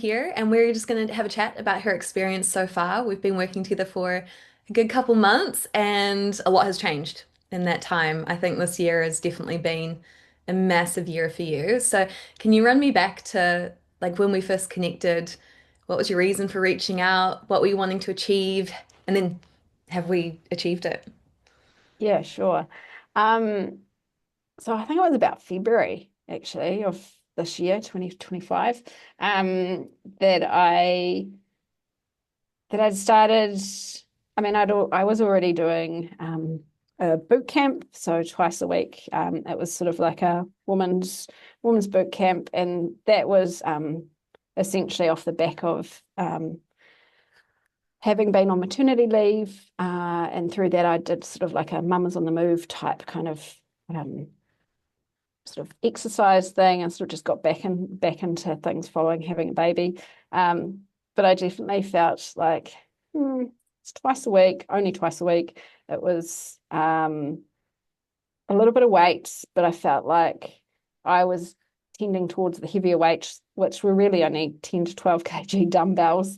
here, and we're just going to have a chat about her experience so far. We've been working together for a good couple months, and a lot has changed in that time. I think this year has definitely been a massive year for you. So, can you run me back to like when we first connected? What was your reason for reaching out? What were you wanting to achieve? And then have we achieved it? Yeah, sure. Um, so I think it was about February actually of this year, 2025, that I'd started. I mean, I was already doing a boot camp, so twice a week. It was sort of like a woman's boot camp, and that was essentially off the back of having been on maternity leave, and through that I did sort of like a Mamas on the Move type kind of um, sort of exercise thing, and sort of just got back into things following having a baby. Um, but I definitely felt like it's twice a week, only twice a week. It was a little bit of weight, but I felt like I was tending towards the heavier weights, which were really only 10 to 12 kg dumbbells.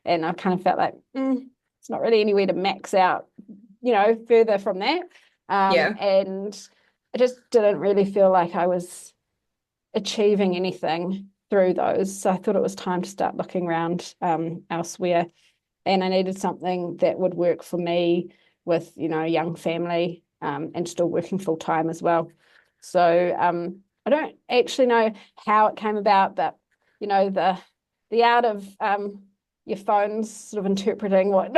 And I kind of felt like it's not really anywhere to max out, further from that. Yeah. And I just didn't really feel like I was achieving anything through those. So I thought it was time to start looking around elsewhere. And I needed something that would work for me with, a young family, and still working full time as well. So I don't actually know how it came about, but the art of your phone's sort of interpreting what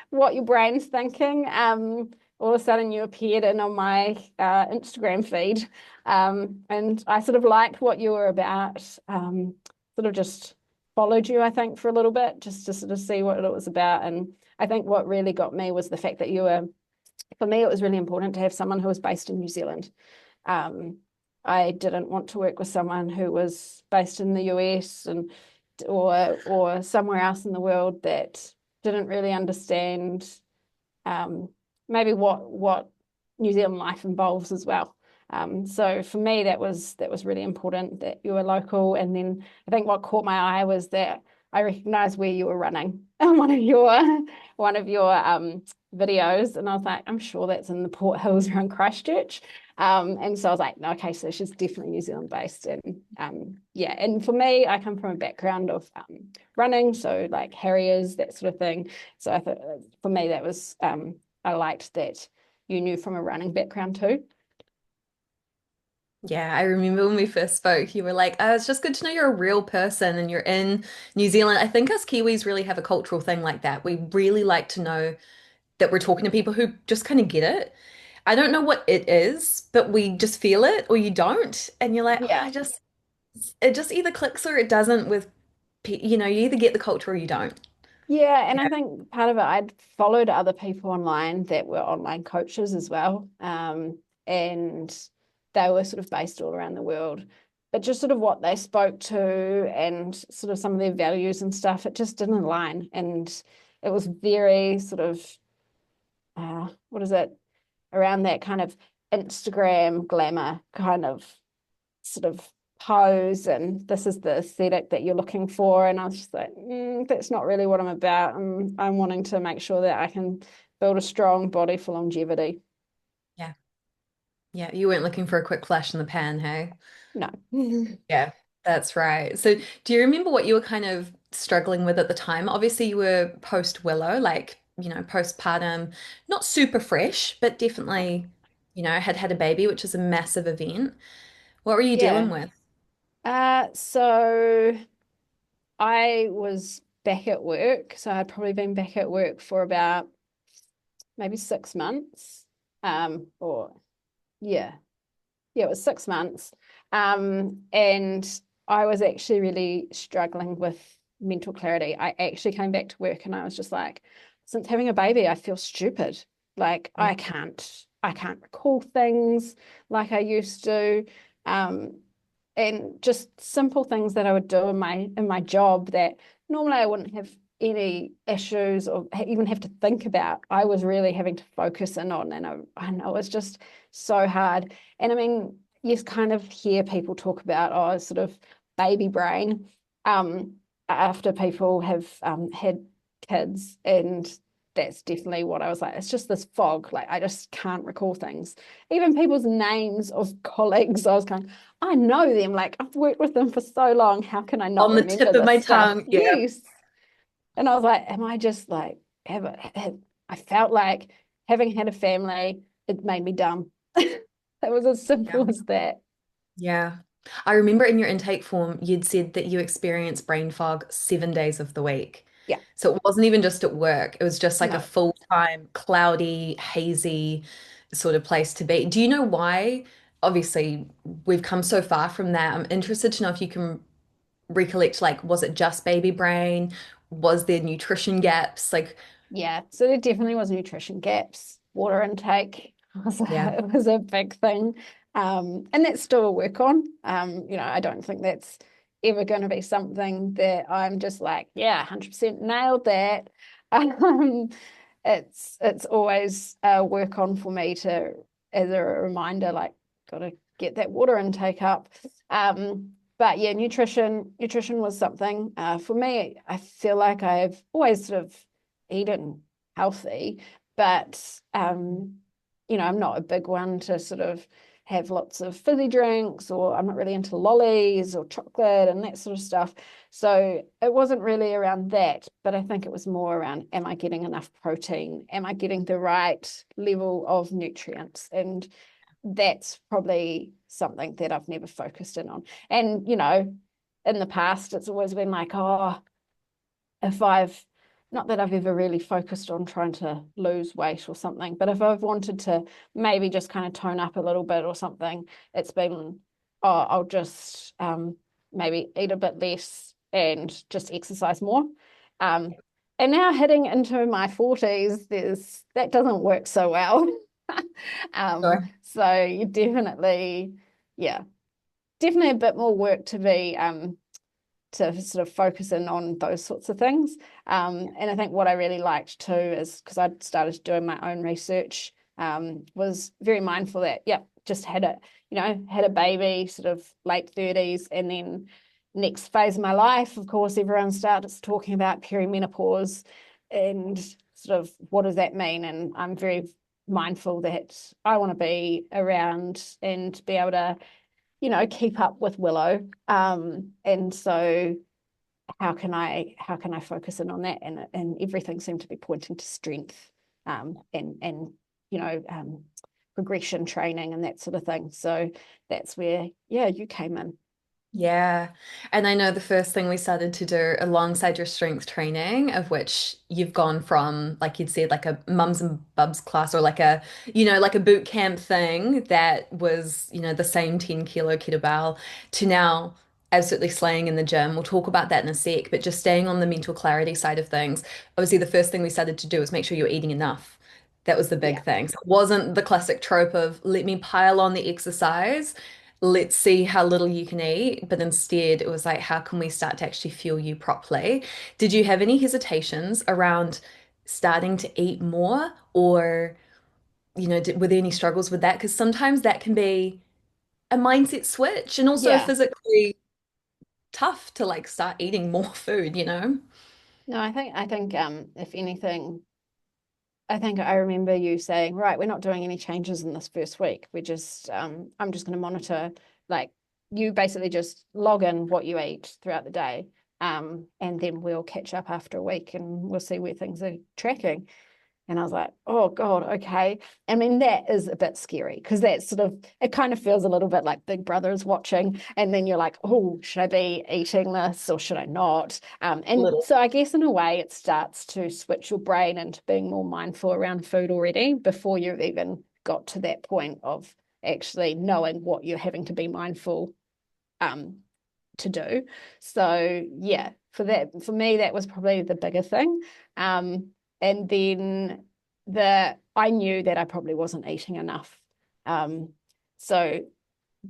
what your brain's thinking. All of a sudden you appeared in on my Instagram feed, and I sort of liked what you were about. Sort of just followed you, I think, for a little bit just to sort of see what it was about. And I think what really got me was the fact that for me, it was really important to have someone who was based in New Zealand. Um, I didn't want to work with someone who was based in the US or somewhere else in the world that didn't really understand um, maybe what New Zealand life involves as well. So for me, that was really important that you were local. And then I think what caught my eye was that I recognized where you were running in one of your videos, and I was like, I'm sure that's in the Port Hills around Christchurch. And so I was like, no, okay, so she's definitely New Zealand based. And yeah, and for me, I come from a background of running, so like Harriers, that sort of thing. So I thought for me, that was I liked that you knew from a running background too. Yeah, I remember when we first spoke, you were like, oh, it's just good to know you're a real person and you're in New Zealand. I think us Kiwis really have a cultural thing like that. We really like to know that we're talking to people who just kind of get it. I don't know what it is, but we just feel it or you don't. And you're like, oh, Yeah. it just either clicks or it doesn't you either get the culture or you don't. Yeah, and I think part of it, I'd followed other people online that were online coaches as well. And they were sort of based all around the world. But just sort of what they spoke to and sort of some of their values and stuff, it just didn't align. And it was very sort of, what is it, around that kind of Instagram glamour kind of sort of pose, and this is the aesthetic that you're looking for. And I was just like, that's not really what I'm about. I'm wanting to make sure that I can build a strong body for longevity. Yeah. Yeah. You weren't looking for a quick flash in the pan, hey? No. Yeah, that's right. So, do you remember what you were kind of struggling with at the time? Obviously, you were post Willow, like, postpartum, not super fresh, but definitely, had had a baby, which is a massive event. What were you dealing Yeah. with? So I was back at work. So I'd probably been back at work for about maybe 6 months. Or yeah, yeah, it was 6 months. And I was actually really struggling with mental clarity. I actually came back to work and I was just like, since having a baby, I feel stupid. Like Mm. I can't recall things like I used to. Um, and just simple things that I would do in my job that normally I wouldn't have any issues or even have to think about. I was really having to focus in on, and I know it's just so hard. And I mean, you kind of hear people talk about, oh, sort of baby brain. Um, after people have had kids, and that's definitely what I was like. It's just this fog. Like I just can't recall things. Even people's names of colleagues, I was going, I know them. Like I've worked with them for so long. How can I not On the remember tip of this my stuff? tongue. Yeah. Yes. And I was like, am I just like I felt like having had a family, it made me dumb. It was as Yeah. simple as that. Yeah. I remember in your intake form, you'd said that you experienced brain fog 7 days of the week. Yeah. So it wasn't even just at work, it was just like a No. full-time, cloudy, hazy sort of place to be. Do you know why? Obviously, we've come so far from that. I'm interested to know if you can recollect, like, was it just baby brain? Was there nutrition gaps? Like, Yeah, so there definitely was nutrition gaps. Water intake was yeah, it was a big thing, and that's still a work on. I don't think that's ever going to be something that I'm just like, yeah, 100% nailed that. Um, it's always a work on for me to, as a reminder, like, got to get that water intake up. But yeah, nutrition was something for me. I feel like I've always sort of eaten healthy, but I'm not a big one to sort of have lots of fizzy drinks, or I'm not really into lollies or chocolate and that sort of stuff. So it wasn't really around that, but I think it was more around, am I getting enough protein? Am I getting the right level of nutrients? And that's probably something that I've never focused in on. And, in the past, it's always been like, oh, if I've not that I've ever really focused on trying to lose weight or something, but if I've wanted to maybe just kind of tone up a little bit or something, it's been, oh, I'll just maybe eat a bit less and just exercise more. Um, and now heading into my 40s, that doesn't work so well. sure. So you definitely, yeah, definitely a bit more work to sort of focus in on those sorts of things. And I think what I really liked too is because I'd started doing my own research, was very mindful that, yep, just had a baby, sort of late 30s, and then next phase of my life, of course, everyone starts talking about perimenopause and sort of what does that mean? And I'm very mindful that I want to be around and be able to keep up with Willow. And so how can I focus in on that? And everything seemed to be pointing to strength, and progression training and that sort of thing. So that's where, yeah, you came in. Yeah. And I know the first thing we started to do alongside your strength training, of which you've gone from, like you'd said, like a mums and bubs class or like like a boot camp thing that was, the same 10 kilo kettlebell to now absolutely slaying in the gym. We'll talk about that in a sec, but just staying on the mental clarity side of things. Obviously, the first thing we started to do was make sure you're eating enough. That was the Yeah. big thing. So it wasn't the classic trope of let me pile on the exercise, let's see how little you can eat. But instead, it was like, how can we start to actually fuel you properly? Did you have any hesitations around starting to eat more? Or, were there any struggles with that? Because sometimes that can be a mindset switch and also Yeah. physically tough to like start eating more food? No, I think if anything, I think I remember you saying, right, we're not doing any changes in this first week. I'm just going to monitor, like, you basically just log in what you eat throughout the day. And then we'll catch up after a week and we'll see where things are tracking. And I was like, oh God, okay. I mean, that is a bit scary because that's sort of, it kind of feels a little bit like Big Brother is watching. And then you're like, oh, should I be eating this or should I not? And Little. so I guess in a way, it starts to switch your brain into being more mindful around food already before you've even got to that point of actually knowing what you're having to be mindful um, to do. So yeah, for me, that was probably the bigger thing. And then I knew that I probably wasn't eating enough. Um, so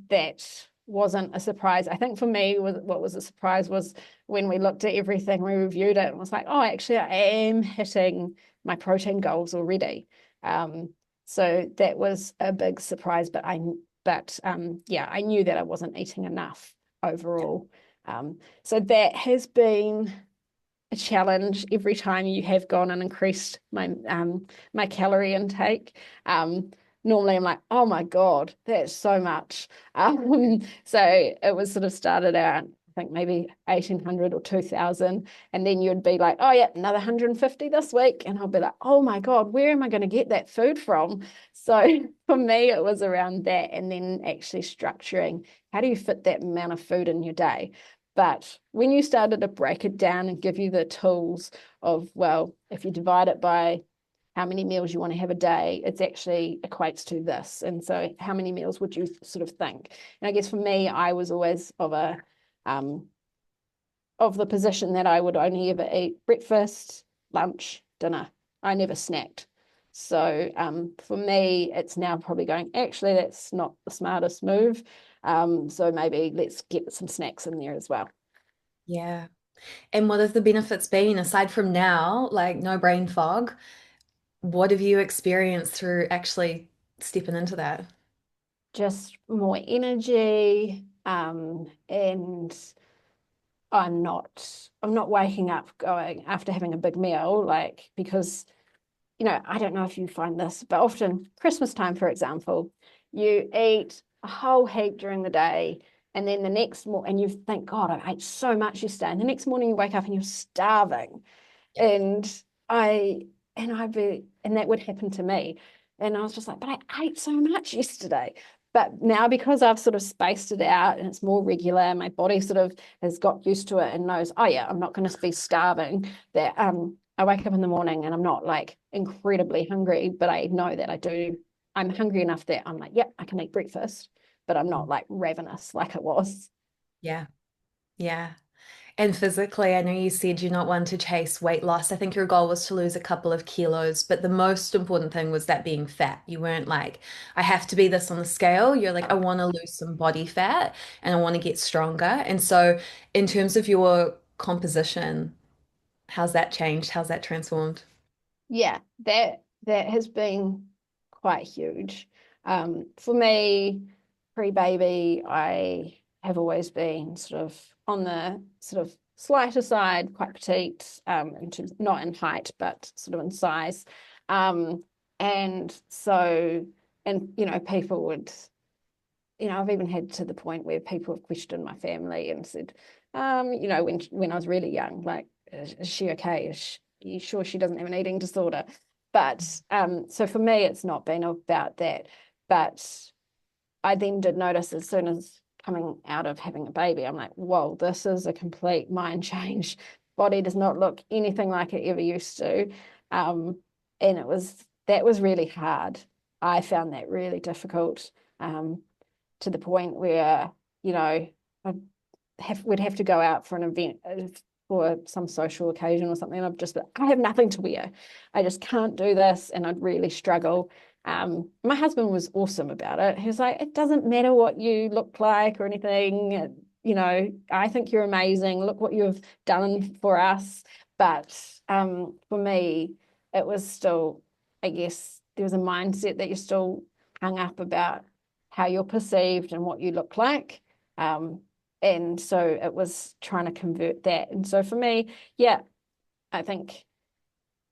that wasn't a surprise. I think for me, what was a surprise was when we looked at everything, we reviewed it, and was like, oh, actually, I am hitting my protein goals already. So that was a big surprise, but yeah, I knew that I wasn't eating enough overall. So that has been a challenge every time you have gone and increased my calorie intake. Normally I'm like, oh my God, that's so much. So it was sort of started out, I think maybe 1,800 or 2,000. And then you'd be like, oh yeah, another 150 this week. And I'll be like, oh my God, where am I going to get that food from? So for me, it was around that. And then actually structuring, how do you fit that amount of food in your day? But when you started to break it down and give you the tools of, well, if you divide it by how many meals you want to have a day, it actually equates to this. And so how many meals would you sort of think? And I guess for me, I was always um, of the position that I would only ever eat breakfast, lunch, dinner. I never snacked. So for me, it's now probably going, actually, that's not the smartest move. So maybe let's get some snacks in there as well. Yeah. And what have the benefits been aside from now, like no brain fog? What have you experienced through actually stepping into that? Just more energy, and I'm not waking up going after having a big meal, like, because I don't know if you find this, but often Christmas time, for example, you eat a whole heap during the day, and then the next morning, and you think, God, I ate so much yesterday, and the next morning you wake up and you're starving, Yeah. and I and that would happen to me. And I was just like, but I ate so much yesterday. But now, because I've sort of spaced it out and it's more regular, my body sort of has got used to it and knows, oh yeah, I'm not going to be starving. That I wake up in the morning and I'm not like incredibly hungry, but I know that I'm hungry enough that I'm like, yep, I can eat breakfast, but I'm not like ravenous like it was. Yeah. Yeah. And physically, I know you said you're not one to chase weight loss. I think your goal was to lose a couple of kilos, but the most important thing was that being fat. You weren't like, I have to be this on the scale. You're like, I want to lose some body fat and I want to get stronger. And so, in terms of your composition, how's that changed? How's that transformed? Yeah, that has been quite huge. For me, pre-baby, I have always been sort of on the sort of slighter side, quite petite, in terms, not in height, but sort of in size. And so, and people would, I've even had to the point where people have questioned my family and said, when I was really young, like, is she okay? Are you sure she doesn't have an eating disorder? But so for me, it's not been about that. But I then did notice as soon as coming out of having a baby, I'm like, whoa, this is a complete mind change. Body does not look anything like it ever used to. Um, and that was really hard. I found that really difficult. To the point where, you know, would have to go out for an event, for some social occasion or something. And I have nothing to wear. I just can't do this. And I'd really struggle. My husband was awesome about it. He was like, it doesn't matter what you look like or anything. I think you're amazing. Look what you've done for us. But for me, it was still, I guess, there was a mindset that you're still hung up about how you're perceived and what you look like. And so it was trying to convert that. And so for me, yeah, I think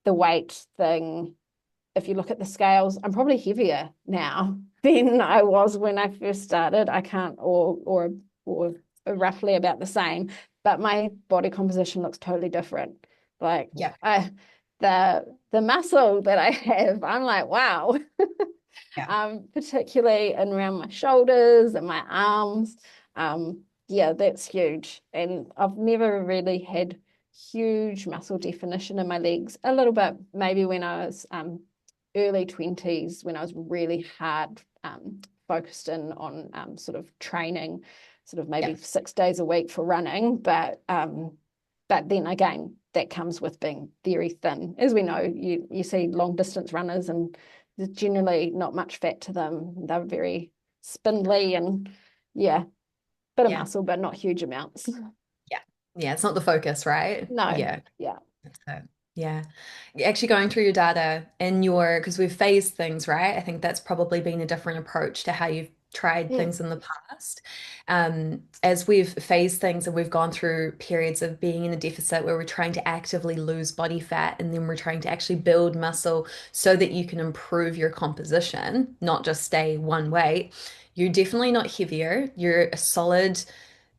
the weight thing, if you look at the scales, I'm probably heavier now than I was when I first started. I can't, or roughly about the same, but my body composition looks totally different. Like Yeah. the muscle that I have, I'm like, wow. Yeah. Particularly in around my shoulders and my arms. Yeah, that's huge. And I've never really had huge muscle definition in my legs. A little bit maybe when I was early 20s, when I was really hard focused in on sort of training, sort of maybe Yeah. 6 days a week for running. But then again, that comes with being very thin. As we know, you see long distance runners and there's generally not much fat to them. They're very spindly and yeah, bit of Yeah. muscle, but not huge amounts. Yeah. Yeah. It's not the focus, right? No, Yeah. yeah. That's it. Yeah. Actually going through your data, because we've phased things, right? I think that's probably been a different approach to how you've tried Yeah. things in the past. As we've phased things and we've gone through periods of being in a deficit where we're trying to actively lose body fat and then we're trying to actually build muscle so that you can improve your composition, not just stay one weight. You're definitely not heavier. You're a solid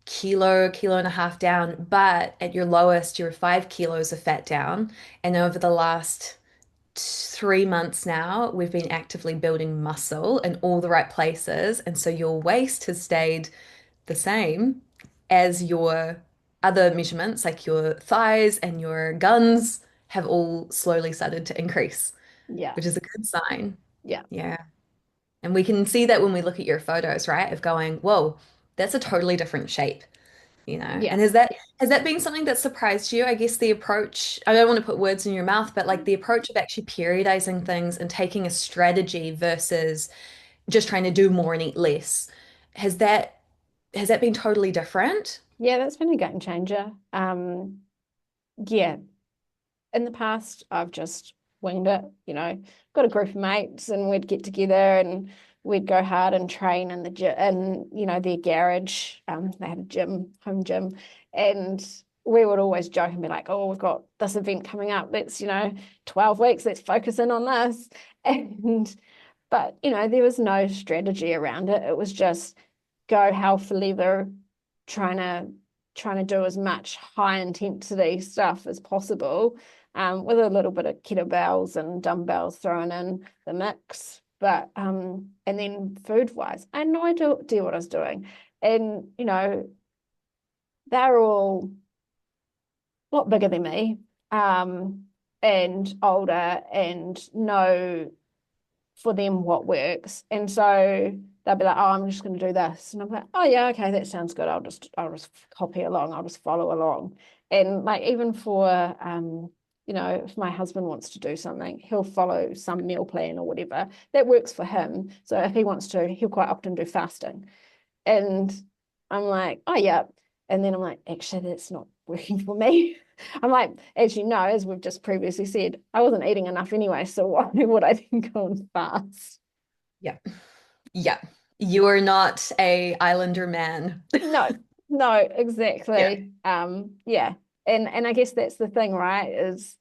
kilo and a half down, but at your lowest, you're 5 kilos of fat down. And over the last 3 months now, we've been actively building muscle in all the right places. And so your waist has stayed the same as your other measurements, like your thighs and your guns, have all slowly started to increase, Yeah. which is a good sign. Yeah. Yeah. And we can see that when we look at your photos, right? Of going, whoa, that's a totally different shape, you know. Yeah. And has that been something that surprised you? I guess the approach, I don't want to put words in your mouth, but like the approach of actually periodizing things and taking a strategy versus just trying to do more and eat less. Has that has that been totally different? Yeah, that's been a game changer. Yeah, in the past, I've just winged it, got a group of mates and we'd get together and we'd go hard and train in the gym and, their garage. They had a gym, home gym, and we would always joke and be like, oh, we've got this event coming up. Let's, 12 weeks, let's focus in on this. And, but, there was no strategy around it. It was just go hell for leather, trying to trying to do as much high intensity stuff as possible, with a little bit of kettlebells and dumbbells thrown in the mix. But and then food wise, I had no idea what I was doing. And they're all a lot bigger than me, and older, and know for them what works. And so they'll be like, oh, I'm just going to do this. And I'm like, oh yeah, okay, that sounds good. I'll just copy along. I'll just follow along. And like even for if my husband wants to do something, he'll follow some meal plan or whatever that works for him. So if he wants to, he'll quite often do fasting. And I'm like, oh yeah. And then I'm like, actually, that's not working for me. I'm like, as you know, as we've just previously said, I wasn't eating enough anyway. So why would I then go and fast? Yeah. Yeah. You are not a islander man. No, no, Yeah. exactly. Yeah. And I guess that's the thing, right? Is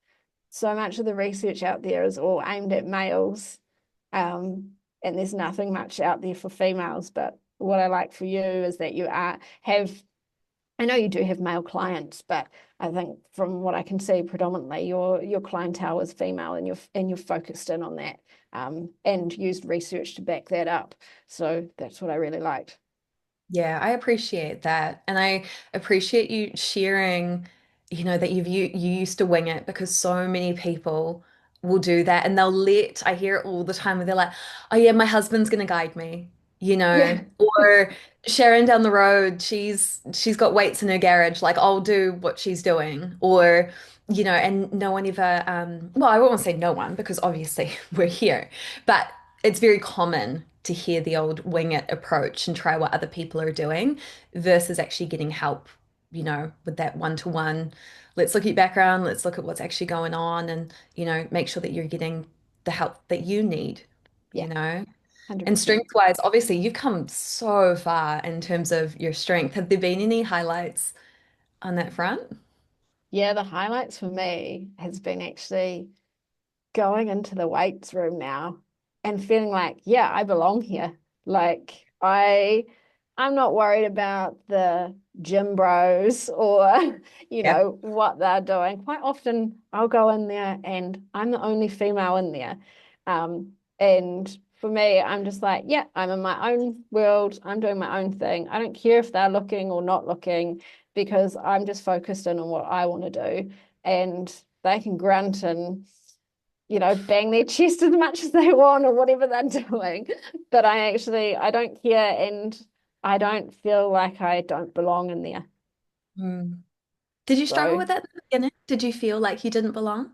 so much of the research out there is all aimed at males. And there's nothing much out there for females. But what I like for you is that you have I know you do have male clients, but I think from what I can see, predominantly your clientele is female, and you're focused in on that, and used research to back that up. So that's what I really liked. Yeah, I appreciate that. And I appreciate you sharing, that you used to wing it because so many people will do that and I hear it all the time where they're like, oh yeah, my husband's gonna guide me, Yeah, or Sharon down the road, she's got weights in her garage, like I'll do what she's doing. Or, and no one ever, well, I won't say no one because obviously we're here, but it's very common to hear the old wing it approach and try what other people are doing versus actually getting help, with that one-to-one. Let's look at your background, let's look at what's actually going on and, make sure that you're getting the help that you need, yeah, you know. And 100%. strength-wise, obviously you've come so far in terms of your strength. Have there been any highlights on that front? Yeah, the highlights for me has been actually going into the weights room now and feeling like, yeah, I belong here. Like I'm not worried about the gym bros or, Yeah. what they're doing. Quite often I'll go in there and I'm the only female in there. And for me, I'm just like, yeah, I'm in my own world. I'm doing my own thing. I don't care if they're looking or not looking because I'm just focused in on what I want to do. And they can grunt and bang their chest as much as they want or whatever they're doing. But I don't care, and I don't feel like I don't belong in there. Hmm. Did you struggle So, with that in the beginning? Did you feel like you didn't belong?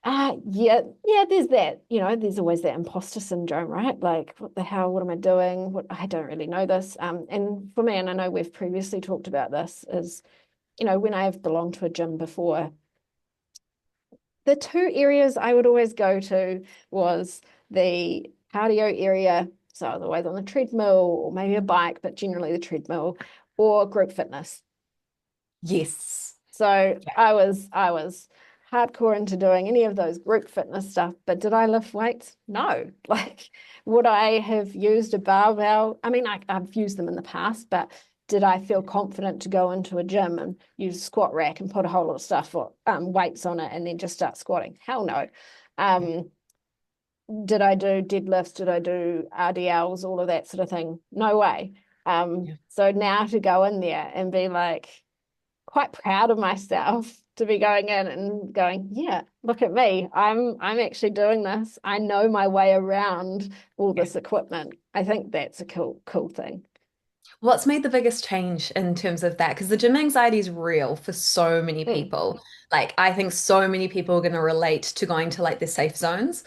yeah, yeah, there's that, there's always that imposter syndrome, right? Like, what the hell, what am I doing? What I don't really know this. And for me, and I know we've previously talked about this, is, when I've belonged to a gym before, the two areas I would always go to was the cardio area So I was always on the treadmill or maybe a bike, but generally the treadmill or group fitness. Yes. So I was hardcore into doing any of those group fitness stuff, but did I lift weights? No. Like, would I have used a barbell? I mean, I've used them in the past, but did I feel confident to go into a gym and use a squat rack and put a whole lot of stuff or weights on it and then just start squatting? Hell no. Um, did I do deadlifts? Did I do RDLs? All of that sort of thing? No way. Yeah. So now to go in there and be like, quite proud of myself to be going in and going, yeah, look at me. I'm actually doing this. I know my way around all Yeah. this equipment. I think that's a cool thing. What's made the biggest change in terms of that? Because the gym anxiety is real for so many Mm, people. Like, I think so many people are going to relate to going to like the safe zones.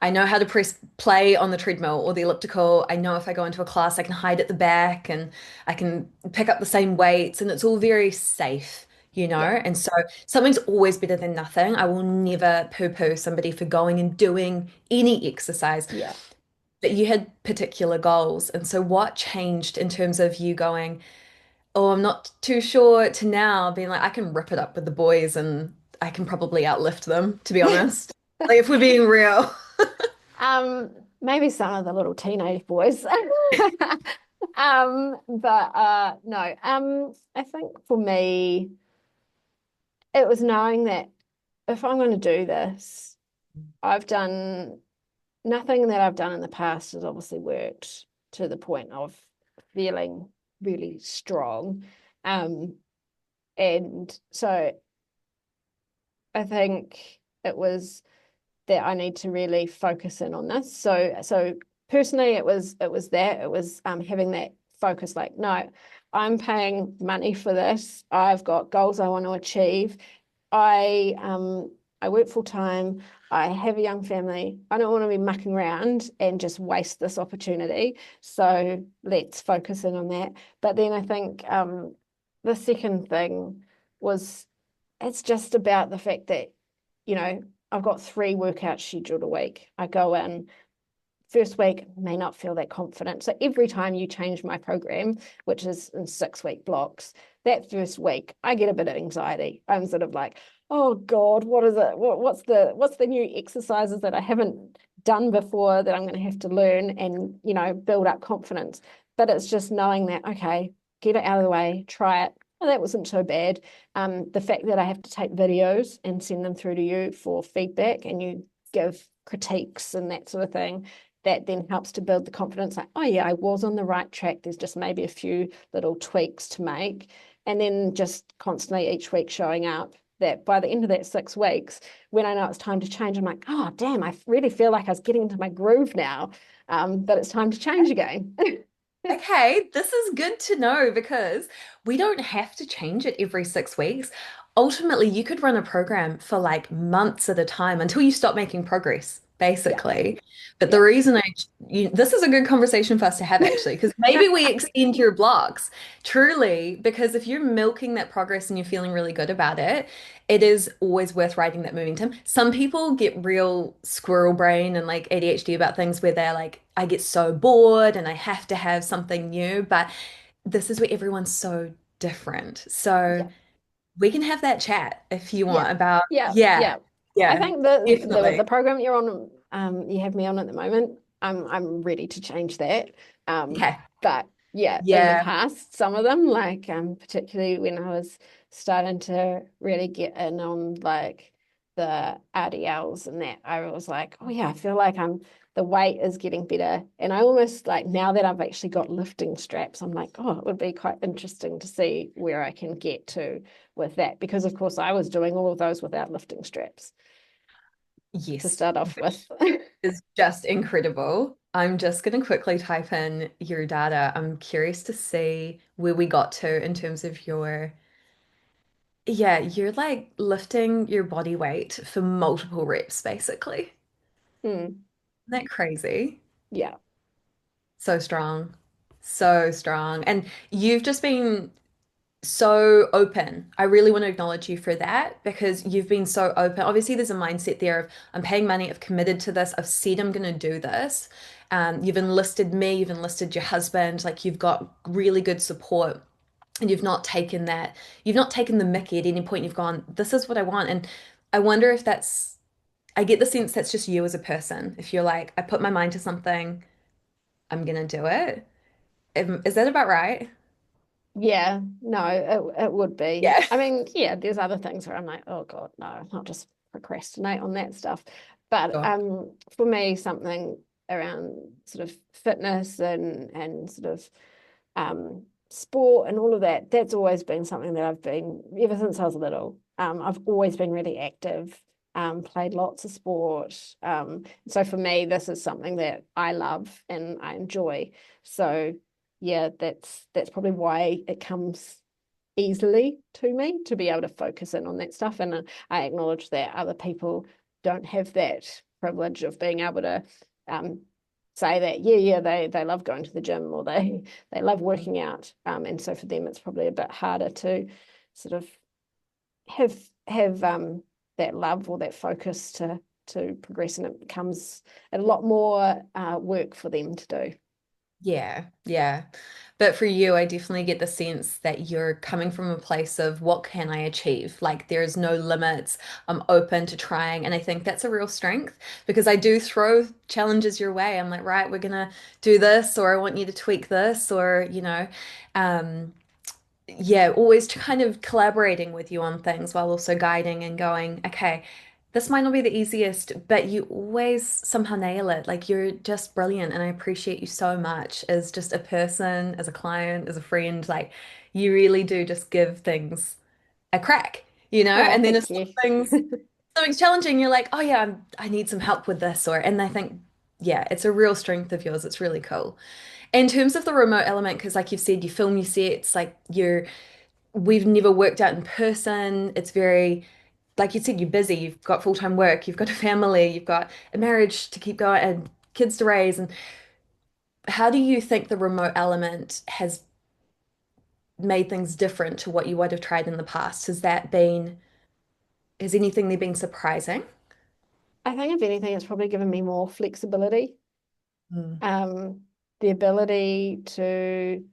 I know how to press play on the treadmill or the elliptical. I know if I go into a class, I can hide at the back and I can pick up the same weights, and it's all very safe, you know? yeah, And so something's always better than nothing. I will never poo-poo somebody for going and doing any exercise. yeah. But you had particular goals. And so what changed in terms of you going, oh, I'm not too sure, to now being like, I can rip it up with the boys and I can probably outlift them, to be honest. Like if we're being real. Maybe some of the little teenage boys. But no. I think for me, it was knowing that if I'm going to do this, I've done nothing that I've done in the past has obviously worked to the point of feeling really strong. Um, and so I think it was that I need to really focus in on this. So personally it was that it was having that focus like no, I'm paying money for this. I've got goals I want to achieve. I work full time. I have a young family. I don't want to be mucking around and just waste this opportunity. So let's focus in on that. But then I think the second thing was it's just about the fact that, you know, I've got 3 workouts scheduled a week. I go in, first week, may not feel that confident. So every time you change my program, which is in 6 week blocks, that first week, I get a bit of anxiety. I'm sort of like, oh God, what is it? What's the new exercises that I haven't done before that I'm going to have to learn and, build up confidence. But it's just knowing that, okay, get it out of the way, try it. Oh, that wasn't so bad. The fact that I have to take videos and send them through to you for feedback and you give critiques and that sort of thing, that then helps to build the confidence like, oh yeah, I was on the right track. There's just maybe a few little tweaks to make. And then just constantly each week showing up that by the end of that 6 weeks, when I know it's time to change, I'm like, oh damn, I really feel like I was getting into my groove now. But it's time to change again. Okay, this is good to know because we don't have to change it every 6 weeks. Ultimately, you could run a program for like months at a time until you stop making progress, Yeah, basically. But the yeah, reason this is a good conversation for us to have actually, because maybe we extend your blocks truly, because if you're milking that progress and you're feeling really good about it, it is always worth riding that momentum. Some people get real squirrel brain and like ADHD about things where they're like, I get so bored and I have to have something new. But this is where everyone's so different. So yeah. we can have that chat if you Yeah, want about, yeah, yeah, yeah. I yeah, think the definitely. program you're on, you have me on at the moment. I'm ready to change that. Um, Okay. but yeah, in the Yeah. past, some of them, like particularly when I was starting to really get in on like the RDLs and that, I was like, oh yeah, I feel like the weight is getting better. And I almost like now that I've actually got lifting straps, I'm like, oh, it would be quite interesting to see where I can get to with that because of course I was doing all of those without lifting straps to Yes. start off Which with. is just incredible. I'm just going to quickly type in your data. I'm curious to see where we got to in terms of yeah, you're like lifting your body weight for multiple reps, basically. Mm, Isn't that crazy? yeah. So strong. So strong. And you've just been so open. I really want to acknowledge you for that because you've been so open. Obviously, there's a mindset there of I'm paying money, I've committed to this, I've said I'm going to do this. You've enlisted me, you've enlisted your husband, like you've got really good support and you've not taken the mickey at any point. You've gone, this is what I want. And I wonder if I get the sense that's just you as a person. If you're like, I put my mind to something, I'm gonna do it. Is that about right? Yeah, no, it would be. Yeah. I mean, yeah, there's other things where I'm like, oh God, no, I'll just procrastinate on that stuff. But Sure. for me, something around sort of fitness and sort of sport and all of that, that's always been something that I've been ever since I was little. I've always been really active, played lots of sport. So for me, this is something that I love and I enjoy. So yeah, that's probably why it comes easily to me to be able to focus in on that stuff. And I acknowledge that other people don't have that privilege of being able to um, say that, yeah, they love going to the gym or they love working out. And so for them, it's probably a bit harder to sort of have that love or that focus to progress, and it becomes a lot more work for them to do. Yeah, yeah. But for you, I definitely get the sense that you're coming from a place of what can I achieve? Like there's no limits. I'm open to trying. And I think that's a real strength because I do throw challenges your way. I'm like, right, we're gonna do this, or I want you to tweak this, or, um, yeah, always kind of collaborating with you on things while also guiding and going, okay, this might not be the easiest, but you always somehow nail it. Like you're just brilliant, and I appreciate you so much as just a person, as a client, as a friend. Like you really do just give things a crack, Oh, And then if thank you. something's challenging, you're like, oh yeah, I need some help with this, and I think, yeah, it's a real strength of yours. It's really cool. In terms of the remote element, because like you've said, you film your sets, like we've never worked out in person. It's very, like you said, you're busy. You've got full-time work. You've got a family. You've got a marriage to keep going and kids to raise. And how do you think the remote element has made things different to what you would have tried in the past? Has anything there been surprising? I think if anything, it's probably given me more flexibility, Mm. um, the ability to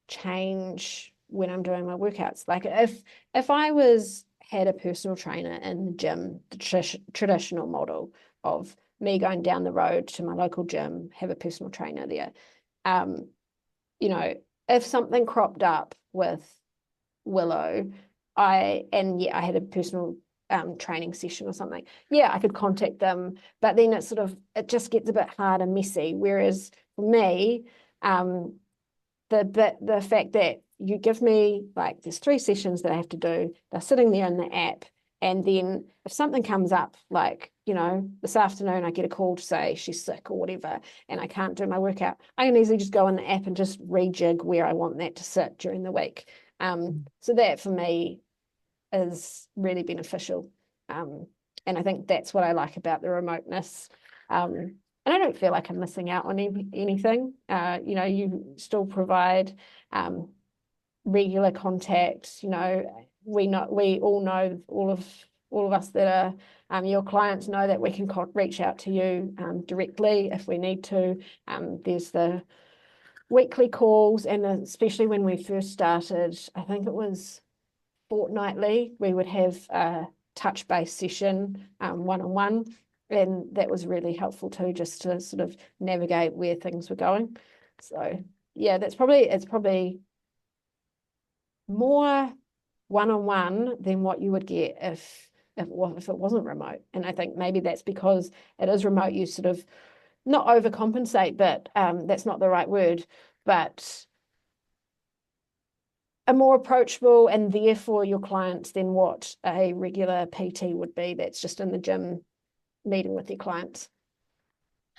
change when I'm doing my workouts. Like if I was had a personal trainer in the gym, the traditional model of me going down the road to my local gym, have a personal trainer there. Um, you know, if something cropped up with Willow, I had a personal training session or something. Yeah, I could contact them, but then it just gets a bit hard and messy. Whereas for me, um, the fact that you give me like there's 3 sessions that I have to do, they're sitting there in the app, and then if something comes up, like this afternoon I get a call to say she's sick or whatever, and I can't do my workout, I can easily just go in the app and just rejig where I want that to sit during the week. So that for me is really beneficial. Um, and I think that's what I like about the remoteness. And I don't feel like I'm missing out on anything. You still provide um, regular contact. We all know all of us that are your clients know that we can reach out to you directly if we need to. There's the weekly calls, and especially when we first started, I think it was fortnightly, we would have a touch base session one on one. And that was really helpful too, just to sort of navigate where things were going. So yeah, it's probably more one on one than what you would get if it wasn't remote. And I think maybe that's because it is remote. You sort of not overcompensate, but that's not the right word, but are more approachable and there for your clients than what a regular PT would be that's just in the gym meeting with your clients.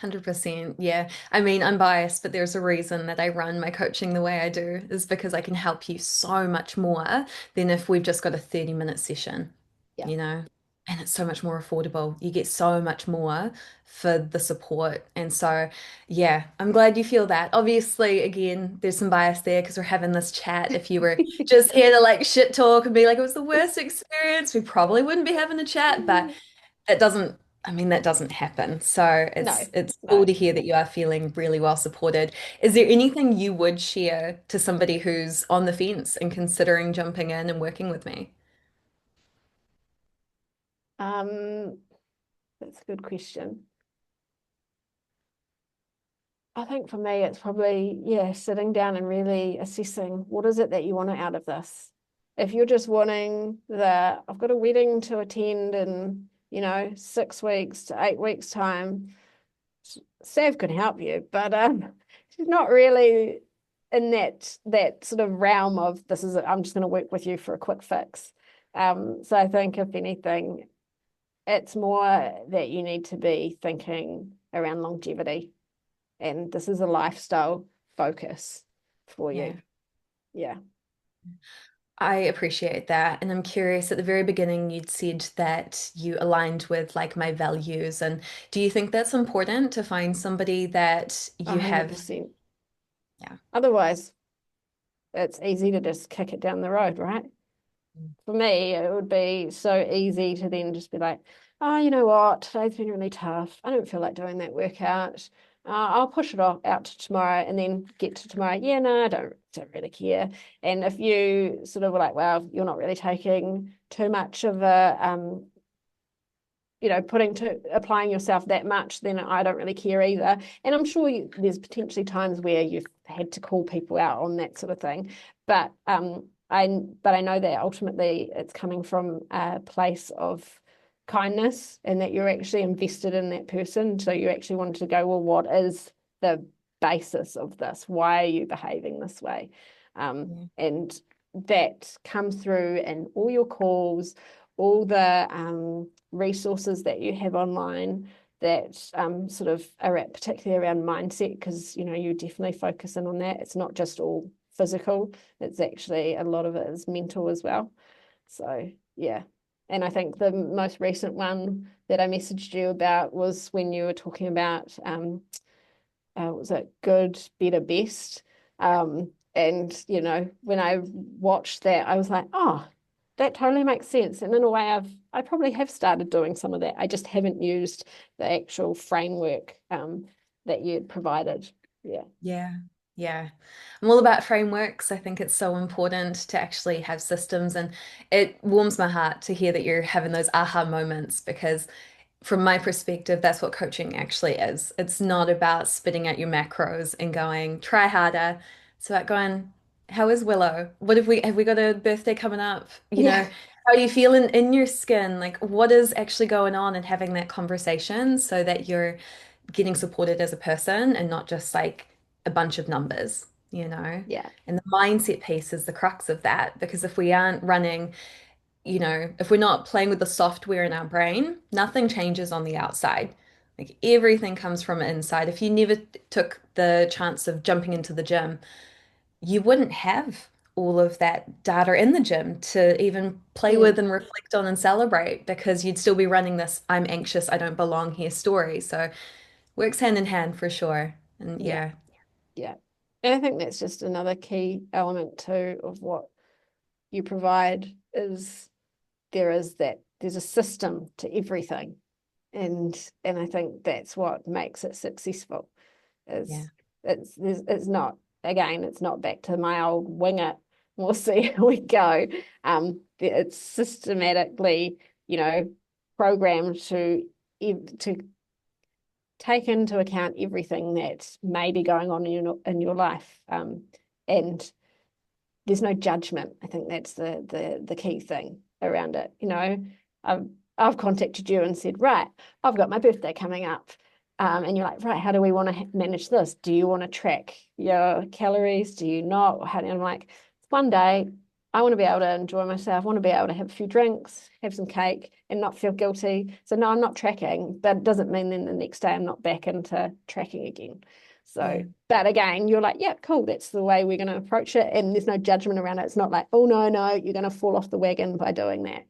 100%. Yeah. I mean, I'm biased, but there's a reason that I run my coaching the way I do is because I can help you so much more than if we've just got a 30-minute session, Yeah. you know? And it's so much more affordable. You get so much more for the support. And so, yeah, I'm glad you feel that. Obviously, again, there's some bias there because we're having this chat. If you were just here to like shit talk and be like, it was the worst experience, we probably wouldn't be having a chat, but that doesn't I mean, that doesn't happen. So No, it's cool no. to hear that you are feeling really well supported. Is there anything you would share to somebody who's on the fence and considering jumping in and working with me? Um, that's a good question. I think for me, it's probably, yeah, sitting down and really assessing what is it that you want out of this. If you're just wanting I've got a wedding to attend in, 6 weeks to 8 weeks time, Sav can help you, but she's not really in that sort of realm of I'm just going to work with you for a quick fix. So I think if anything, it's more that you need to be thinking around longevity, and this is a lifestyle focus for you. Yeah. Yeah. I appreciate that. And I'm curious, at the very beginning, you'd said that you aligned with like my values. And do you think that's important to find somebody that you have? 100%. Yeah. Otherwise, it's easy to just kick it down the road, right? For me, it would be so easy to then just be like, oh, you know what? Today's been really tough. I don't feel like doing that workout. I'll push it off out to tomorrow and then get to tomorrow. Yeah, no, I don't really care. And if you sort of were like, well, you're not really taking too much of a putting to applying yourself that much, then I don't really care either. And I'm sure there's potentially times where you've had to call people out on that sort of thing, but I know that ultimately it's coming from a place of kindness and that you're actually invested in that person. So you actually wanted to go, well, what is the basis of this? Why are you behaving this way? Yeah. And that comes through in all your calls, all the resources that you have online that sort of are particularly around mindset, because you definitely focus in on that. It's not just all physical, it's actually a lot of it is mental as well. So yeah. And I think the most recent one that I messaged you about was when you were talking about was it good, better, best? And when I watched that, I was like, oh, that totally makes sense. And in a way, I probably have started doing some of that. I just haven't used the actual framework that you'd provided. Yeah. Yeah. Yeah. I'm all about frameworks. I think it's so important to actually have systems, and it warms my heart to hear that you're having those aha moments because from my perspective, that's what coaching actually is. It's not about spitting out your macros and going, try harder. It's about going, how is Willow? What have we got a birthday coming up? Yeah. How are you feeling in your skin? Like what is actually going on, and having that conversation so that you're getting supported as a person and not just like a bunch of numbers. Yeah. And the mindset piece is the crux of that because if we aren't running if we're not playing with the software in our brain, nothing changes on the outside. Like everything comes from inside. If you never took the chance of jumping into the gym, you wouldn't have all of that data in the gym to even play with Mm. and reflect on and celebrate because you'd still be running this I'm anxious, I don't belong here story. So works hand in hand for sure. And Yeah. yeah, Yeah. And I think that's just another key element too of what you provide is there's a system to everything. And I think that's what makes it successful yeah, is it's not, again, it's not back to my old wing it, we'll see how we go. It's systematically, programmed to take into account everything that may be going on in your life. And there's no judgment. I think that's the key thing around it. I've I've contacted you and said, right, I've got my birthday coming up. And you're like, right, how do we want to manage this? Do you want to track your calories? Do you not? And I'm like, it's one day. I want to be able to enjoy myself. I want to be able to have a few drinks, have some cake, and not feel guilty. So no, I'm not tracking, but it doesn't mean then the next day I'm not back into tracking again. So, yeah. but again, you're like, yeah, cool. That's the way we're going to approach it. And there's no judgment around it. It's not like, oh, no, no, you're going to fall off the wagon by doing that.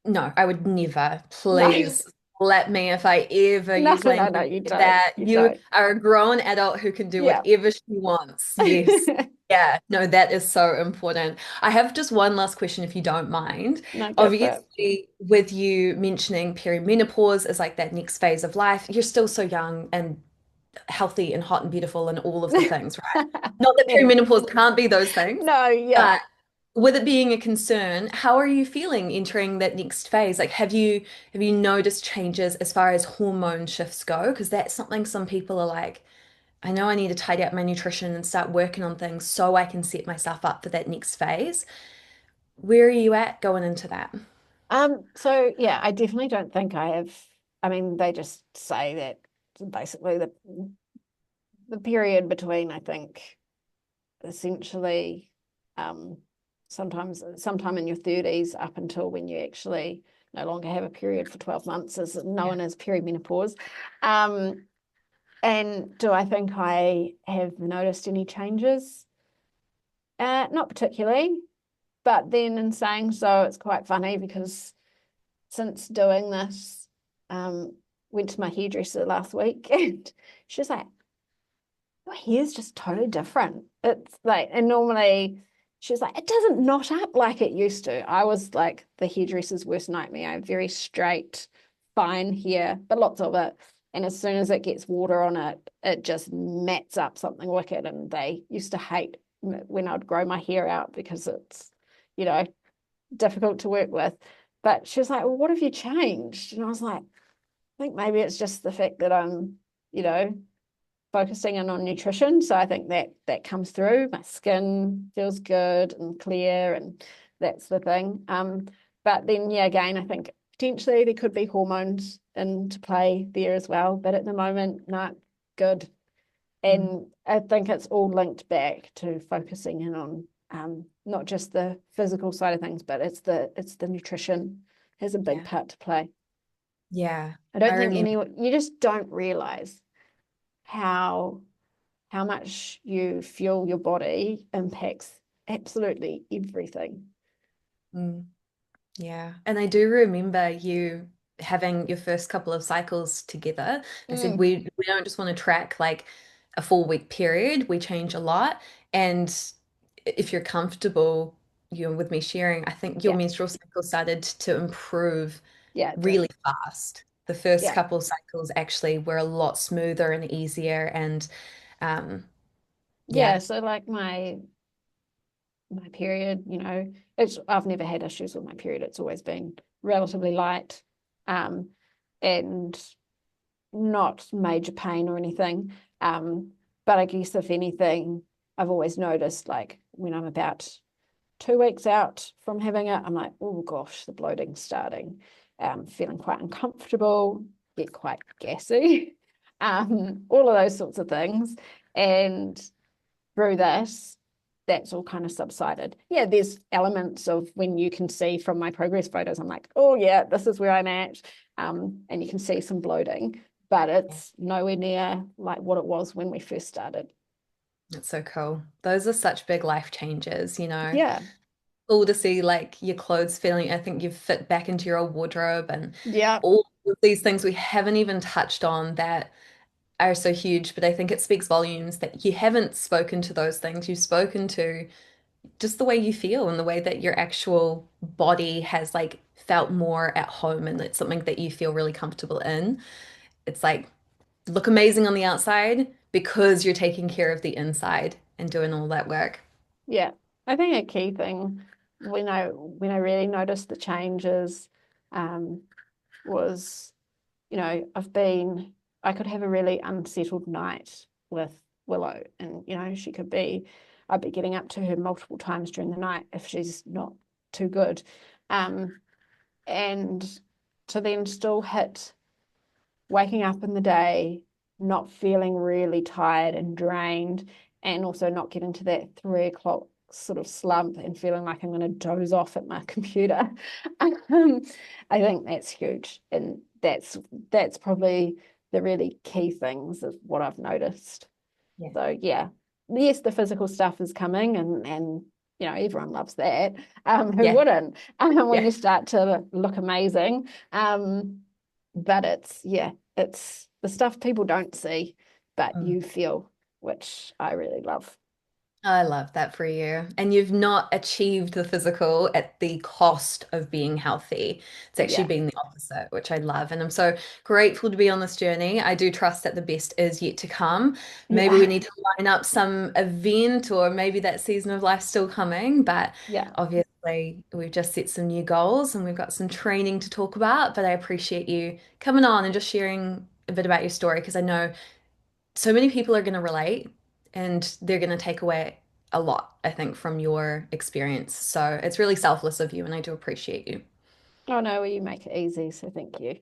No, I would never. No. Please Slap me if I ever No, use no, no, language you like don't. that. You You don't. are a grown adult who can do Yeah. whatever she wants. Yes. Yeah, no, that is so important. I have just one last question, if you don't mind. No, go for it. Obviously, with you mentioning perimenopause is like that next phase of life, you're still so young and healthy and hot and beautiful and all of the things, right? Not that Yeah. perimenopause can't be those things, No, yeah. but with it being a concern, how are you feeling entering that next phase? Like, have you noticed changes as far as hormone shifts go? Because that's something some people are like, I know I need to tidy up my nutrition and start working on things so I can set myself up for that next phase. Where are you at going into that? So yeah, I definitely don't think I have. I mean, they just say that basically the period between, I think, essentially, um, sometimes sometime in your 30s up until when you actually no longer have a period for 12 months is Yeah. known as perimenopause. Um, and do I think I have noticed any changes? Not particularly. But then in saying so, it's quite funny because since doing this, um, went to my hairdresser last week and she was like, your hair's just totally different. It's like, and normally she was like, it doesn't knot up like it used to. I was like the hairdresser's worst nightmare. I have very straight, fine hair, but lots of it. And as soon as it gets water on it, it just mats up something wicked. And they used to hate when I'd grow my hair out because it's, you know, difficult to work with. But she was like, well, what have you changed? And I was like, I think maybe it's just the fact that I'm, you know, focusing in on nutrition. So I think that comes through. My skin feels good and clear, and that's the thing. But then yeah, again, I think potentially there could be hormones into play there as well. But at the moment, not good. Mm, And I think it's all linked back to focusing in on not just the physical side of things, but it's the nutrition has a big yeah. part to play. Yeah. I I don't think remember. anyone you just don't realize how how much you fuel your body impacts absolutely everything. Mm. Yeah. And I do remember you having your first couple of cycles together. I said Mm, we don't just want to track like a 4 week period. We change a lot. And if you're comfortable, with me sharing, I think your yeah, menstrual cycle started to improve yeah, it did. really fast. The first Yeah, couple of cycles actually were a lot smoother and easier. And um, yeah. yeah, So like my period, it's I've never had issues with my period. It's always been relatively light, um, and not major pain or anything. But I guess if anything, I've always noticed like when I'm about 2 weeks out from having it, I'm like, oh gosh, the bloating's starting. Feeling quite uncomfortable, get quite gassy, all of those sorts of things. And through this, that's all kind of subsided. Yeah, there's elements of when you can see from my progress photos, I'm like, oh yeah, this is where I'm at. And you can see some bloating, but it's nowhere near like what it was when we first started. that's so cool. Those are such big life changes, you know. Yeah, Cool to see like your clothes feeling, I think you've fit back into your old wardrobe and yeah, all of these things we haven't even touched on that are so huge, but I think it speaks volumes that you haven't spoken to those things. You've spoken to just the way you feel and the way that your actual body has like felt more at home and it's something that you feel really comfortable in. It's like look amazing on the outside because you're taking care of the inside and doing all that work. yeah. I think a key thing when I really noticed the changes um, was, I could have a really unsettled night with Willow, and I'd be getting up to her multiple times during the night if she's not too good, um, and to then still hit waking up in the day, not feeling really tired and drained, and also not getting to that 3 o'clock sort of slump and feeling like I'm going to doze off at my computer. Um, I think that's huge, and that's probably the really key things of what I've noticed. Yeah. So yeah, yes, the physical stuff is coming, and everyone loves that. Who Yeah. wouldn't? When Yeah. you start to look amazing. but it's the stuff people don't see, but Mm. you feel, which I really love. I love that for you. And you've not achieved the physical at the cost of being healthy. It's actually Yeah, been the opposite, which I love. And I'm so grateful to be on this journey. I do trust that the best is yet to come. Maybe we yeah, need to line up some event, or maybe that season of life still coming. But yeah. obviously, we've just set some new goals and we've got some training to talk about. But I appreciate you coming on and just sharing a bit about your story, because I know so many people are going to relate and they're going to take away a lot, I think, from your experience. So it's really selfless of you, and I do appreciate you. Oh no, well, you make it easy, so thank you.